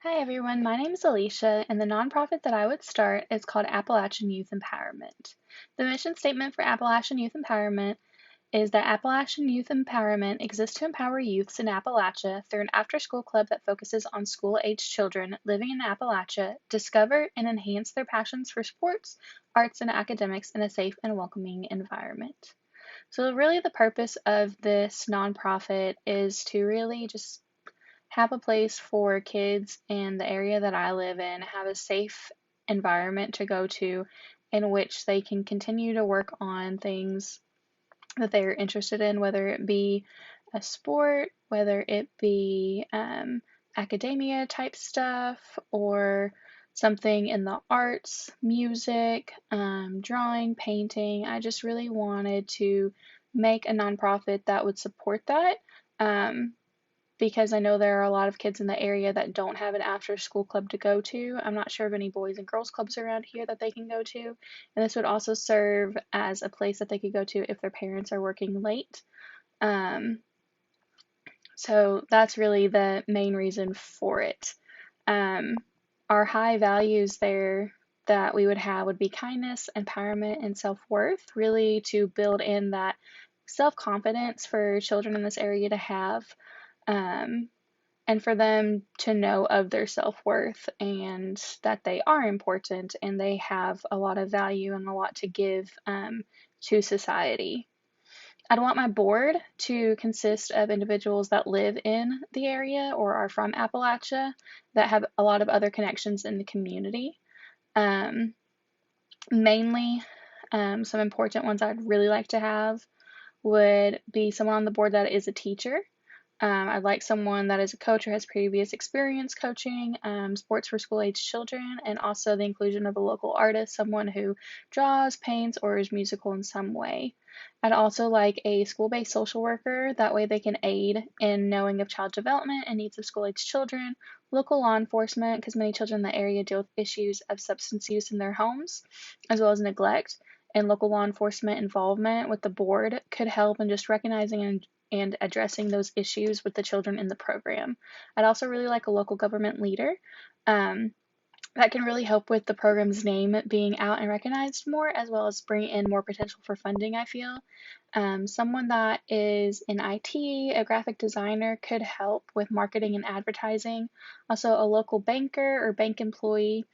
Hi everyone, my name is Alicia, and the nonprofit that I would start is called Appalachian Youth Empowerment. The mission statement for Appalachian Youth Empowerment is that Appalachian Youth Empowerment exists to empower youths in Appalachia through an after school club that focuses on school aged children living in Appalachia discover and enhance their passions for sports, arts, and academics in a safe and welcoming environment. So, really, the purpose of this nonprofit is to really just have a place for kids in the area that I live in, have a safe environment to go to in which they can continue to work on things that they're interested in, whether it be a sport, whether it be academia type stuff, or something in the arts, music, drawing, painting. I just really wanted to make a nonprofit that would support that. Um, because I know there are a lot of kids in the area that don't have an after school club to go to. I'm not sure of any boys and girls clubs around here that they can go to. And this would also serve as a place that they could go to if their parents are working late. Um, so that's really the main reason for it. Um, our high values there that we would have would be kindness, empowerment, and self worth, really to build in that self confidence for children in this area to have. Um, and for them to know of their self-worth and that they are important and they have a lot of value and a lot to give to society. I'd want my board to consist of individuals that live in the area or are from Appalachia that have a lot of other connections in the community. Um, Mainly, some important ones I'd really like to have would be someone on the board that is a teacher. I'd like someone that is a coach or has previous experience coaching sports for school age children, and also the inclusion of a local artist, someone who draws, paints, or is musical in some way. I'd also like a school based social worker. That way, they can aid in knowing of child development and needs of school age children, local law enforcement, because many children in the area deal with issues of substance use in their homes, as well as neglect. And local law enforcement involvement with the board could help in just recognizing and addressing those issues with the children in the program. I'd also really like a local government leader. Um, that can really help with the program's name being out and recognized more, as well as bring in more potential for funding, I feel. Someone that is in IT, a graphic designer, could help with marketing and advertising. Also, a local banker or bank employee,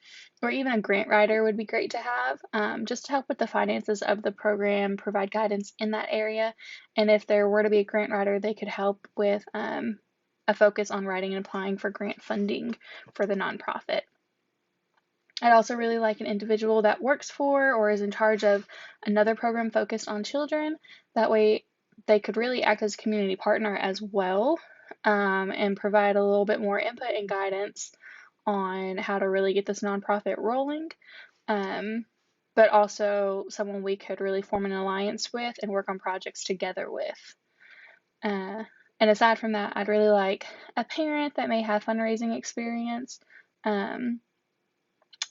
or even a grant writer would be great to have, just to help with the finances of the program, provide guidance in that area. And if there were to be a grant writer, they could help with a focus on writing and applying for grant funding for the nonprofit. I'd also really like an individual that works for or is in charge of another program focused on children. That way, they could really act as a community partner as well, and provide a little bit more input and guidance on how to really get this nonprofit rolling. Um, but also someone we could really form an alliance with and work on projects together with. Uh, and aside from that, I'd really like a parent that may have fundraising experience. Um,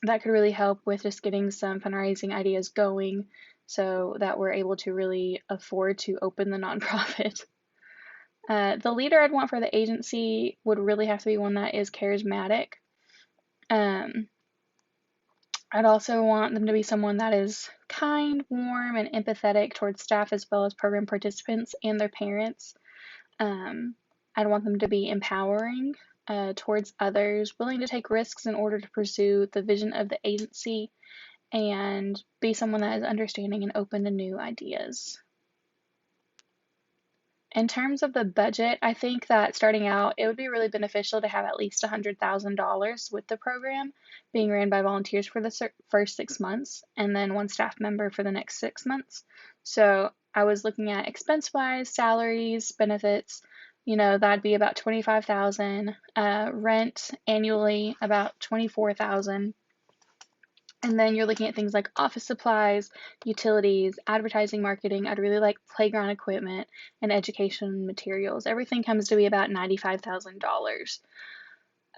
that could really help with just getting some fundraising ideas going so that we're able to really afford to open the nonprofit. The leader I'd want for the agency would really have to be one that is charismatic. Um, I'd also want them to be someone that is kind, warm, and empathetic towards staff as well as program participants and their parents. Um, I'd want them to be empowering towards others, willing to take risks in order to pursue the vision of the agency, and be someone that is understanding and open to new ideas. In terms of the budget, I think that starting out, it would be really beneficial to have at least $100,000 with the program being ran by volunteers for the first 6 months, and then one staff member for the next 6 months. So I was looking at expense wise, salaries, benefits. That'd be about 25,000. Rent annually about 24,000. And then you're looking at things like office supplies, utilities, advertising, marketing. I'd really like playground equipment and education materials. Everything comes to be about $95,000.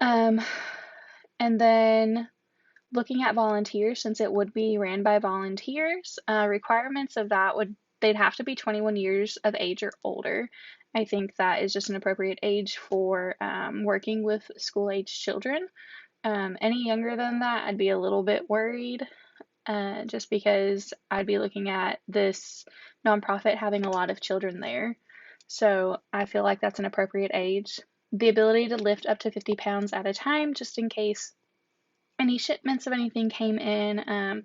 Um, and then looking at volunteers, since it would be ran by volunteers, requirements of that would they'd have to be 21 years of age or older. I think that is just an appropriate age for working with school age children. Any younger than that, I'd be a little bit worried, just because I'd be looking at this nonprofit having a lot of children there. So I feel like that's an appropriate age. The ability to lift up to 50 pounds at a time, just in case any shipments of anything came in,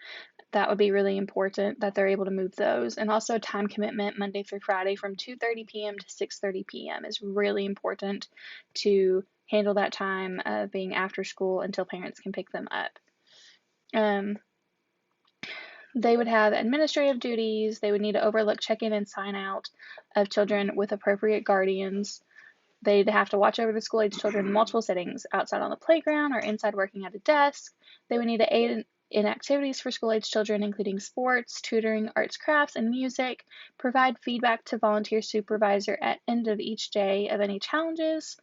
that would be really important that they're able to move those. And also time commitment Monday through Friday from 2:30 p.m. to 6:30 p.m. is really important to handle that time of being after school until parents can pick them up. Um, they would have administrative duties. They would need to overlook check-in and sign out of children with appropriate guardians. They'd have to watch over the school-age children in multiple settings, outside on the playground or inside working at a desk. They would need to aid in activities for school-age children, including sports, tutoring, arts, crafts, and music, provide feedback to volunteer supervisor at end of each day of any challenges,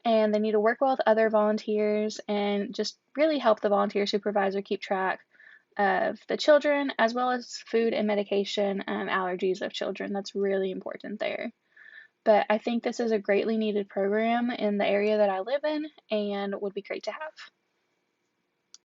and they need to work well with other volunteers and just really help the volunteer supervisor keep track of the children, as well as food and medication allergies of children. That's really important there. But I think this is a greatly needed program in the area that I live in and would be great to have.